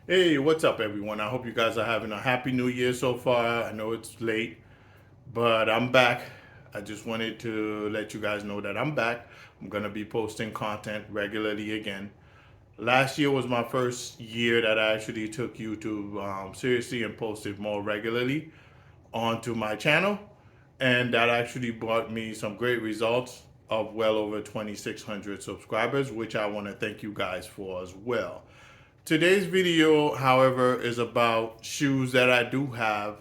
Hey, what's up, everyone? I hope you guys are having a happy new year so far. I know it's late, but I'm back. I just wanted to let you guys know that I'm back. I'm going to be posting content regularly again. Last year was my first year that I actually took YouTube seriously and posted more regularly onto my channel. And that actually brought me some great results of well over 2,600 subscribers, which I want to thank you guys for as well. Today's video, however, is about shoes that I do have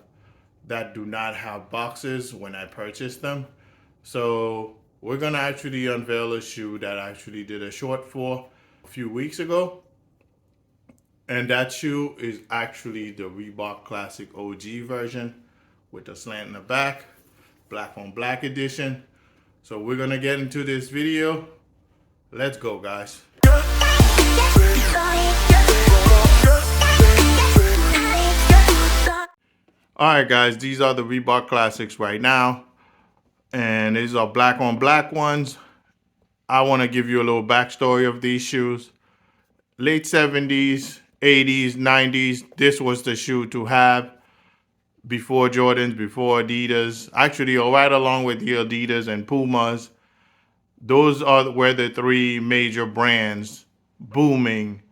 that do not have boxes when I purchase them. So we're gonna actually unveil a shoe that I actually did a short for a few weeks ago. And that shoe is actually the Reebok Classic OG version with the slant in the back, black on black edition. So we're gonna get into this video. Let's go, guys. Alright guys, these are the Reebok Classics right now. And these are black on black ones. I want to give you a little backstory of these shoes. Late 70s, 80s, 90s, this was the shoe to have before Jordans, before Adidas. Actually, right along with the Adidas and Pumas. Those were the three major brands booming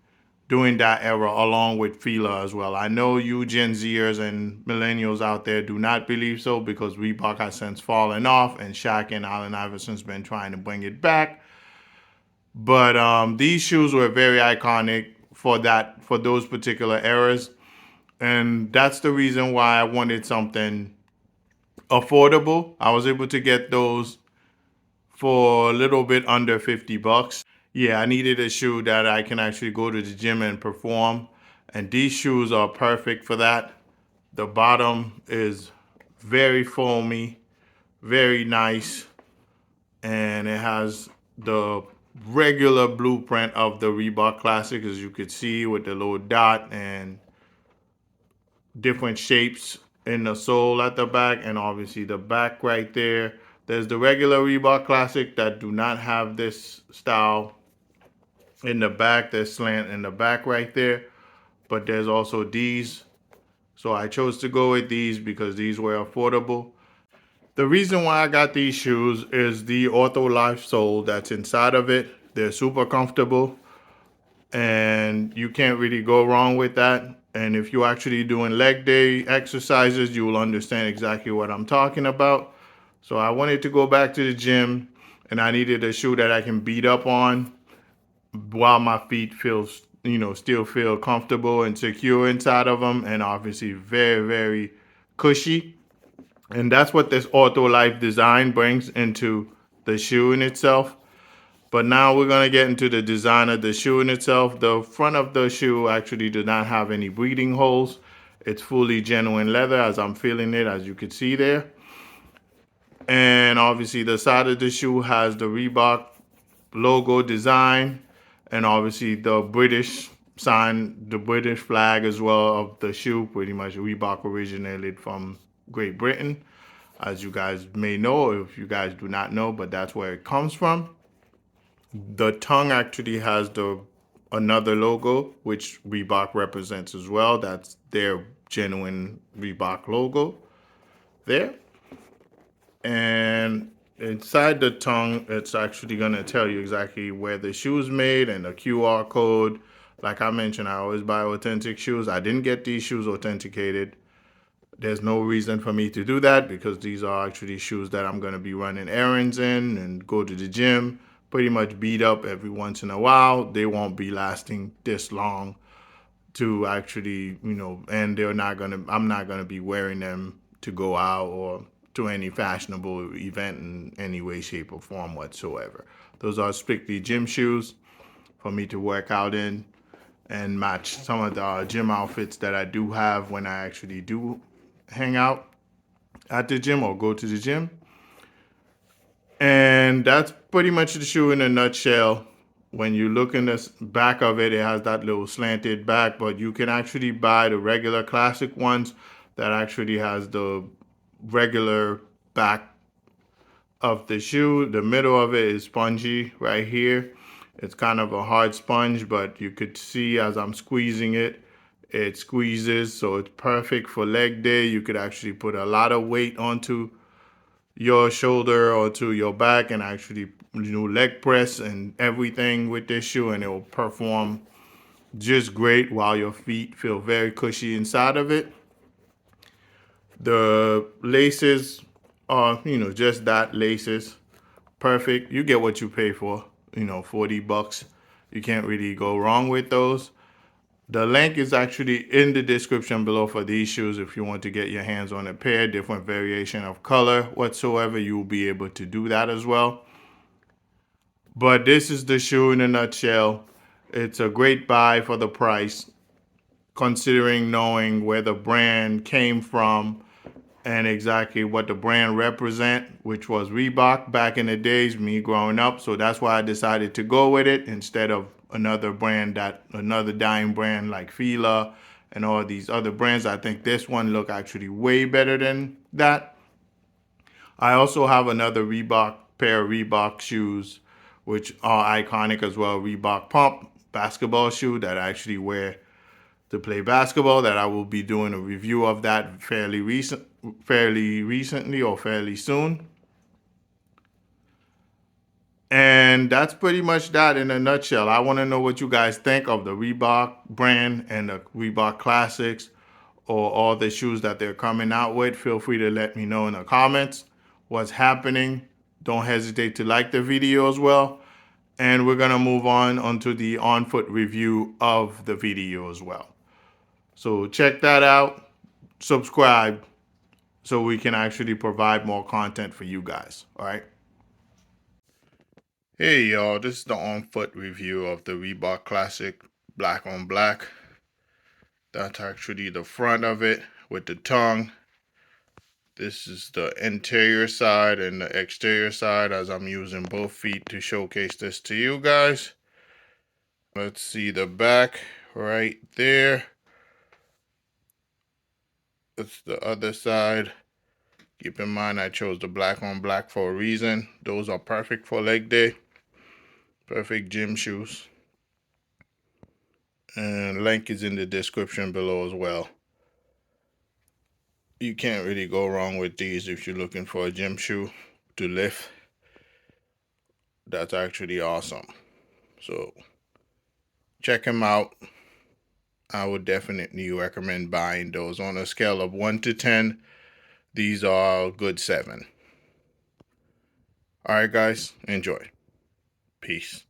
during that era, along with Fila as well. I know you Gen Zers and millennials out there do not believe so because Reebok has since fallen off, and Shaq and Allen Iverson's been trying to bring it back. But these shoes were very iconic for those particular eras, and that's the reason why I wanted something affordable. I was able to get those for a little bit under 50 bucks. Yeah, I needed a shoe that I can actually go to the gym and perform. And these shoes are perfect for that. The bottom is very foamy, very nice. And it has the regular blueprint of the Reebok Classic, as you could see, with the little dot and different shapes in the sole at the back, and obviously the back right there. There's the regular Reebok Classic that do not have this style in the back. There's slant in the back right there, but there's also these. So I chose to go with these because these were affordable. The reason why I got these shoes is the Ortho Life sole that's inside of it. They're super comfortable and you can't really go wrong with that. And if you're actually doing leg day exercises, you will understand exactly what I'm talking about. So I wanted to go back to the gym and I needed a shoe that I can beat up on while my feet still feel comfortable and secure inside of them, and obviously very, very cushy. And that's what this Ortho Life design brings into the shoe in itself. But now we're going to get into the design of the shoe in itself. The front of the shoe actually does not have any breathing holes. It's fully genuine leather as I'm feeling it, as you can see there. And obviously the side of the shoe has the Reebok logo design, and obviously the British sign, the British flag as well of the shoe. Pretty much Reebok originated from Great Britain, as you guys may know, if you guys do not know, but that's where it comes from. The tongue actually has another logo, which Reebok represents as well. That's their genuine Reebok logo there. And inside the tongue, it's actually going to tell you exactly where the shoe is made and the QR code. Like I mentioned, I always buy authentic shoes. I didn't get these shoes authenticated. There's no reason for me to do that because these are actually shoes that I'm going to be running errands in and go to the gym, pretty much beat up every once in a while. They won't be lasting this long to actually, and I'm not going to be wearing them to go out or to any fashionable event in any way, shape, or form whatsoever. Those are strictly gym shoes for me to work out in and match some of the gym outfits that I do have when I actually do hang out at the gym or go to the gym. And that's pretty much the shoe in a nutshell. When you look in the back of it, it has that little slanted back, but you can actually buy the regular classic ones that actually has the regular back of the shoe. The middle of it is spongy right here. It's kind of a hard sponge, but you could see as I'm squeezing it, It squeezes, so it's perfect for leg day. You could actually put a lot of weight onto your shoulder or to your back and actually do leg press and everything with this shoe, and it will perform just great while your feet feel very cushy inside of it. The laces are, just that, laces. Perfect. You get what you pay for, $40. You can't really go wrong with those. The link is actually in the description below for these shoes. If you want to get your hands on a pair, different variation of color whatsoever, you will be able to do that as well. But this is the shoe in a nutshell. It's a great buy for the price, considering knowing where the brand came from and exactly what the brand represent, which was Reebok back in the days, me growing up. So that's why I decided to go with it instead of another dying brand like Fila and all these other brands. I think this one look actually way better than that. I also have another pair of Reebok shoes, which are iconic as well. Reebok Pump basketball shoe that I actually wear to play basketball, that I will be doing a review of that fairly recently or fairly soon. And that's pretty much that in a nutshell. I want to know what you guys think of the Reebok brand and the Reebok Classics, or all the shoes that they're coming out with. Feel free to let me know in the comments what's happening. Don't hesitate to like the video as well. And we're going to move on onto the on-foot review of the video as well. So check that out. Subscribe so we can actually provide more content for you guys. All right. Hey y'all, this is the on-foot review of the Reebok Classic black on black. That's actually the front of it with the tongue. This is the interior side and the exterior side, as I'm using both feet to showcase this to you guys. Let's see the back right there. That's the other side. Keep in mind I chose the black on black for a reason. Those are perfect for leg day. Perfect gym shoes. And link is in the description below as well. You can't really go wrong with these if you're looking for a gym shoe to lift. That's actually awesome. So check them out. I would definitely recommend buying those. On a scale of 1 to 10, these are a good 7. All right, guys, enjoy. Peace.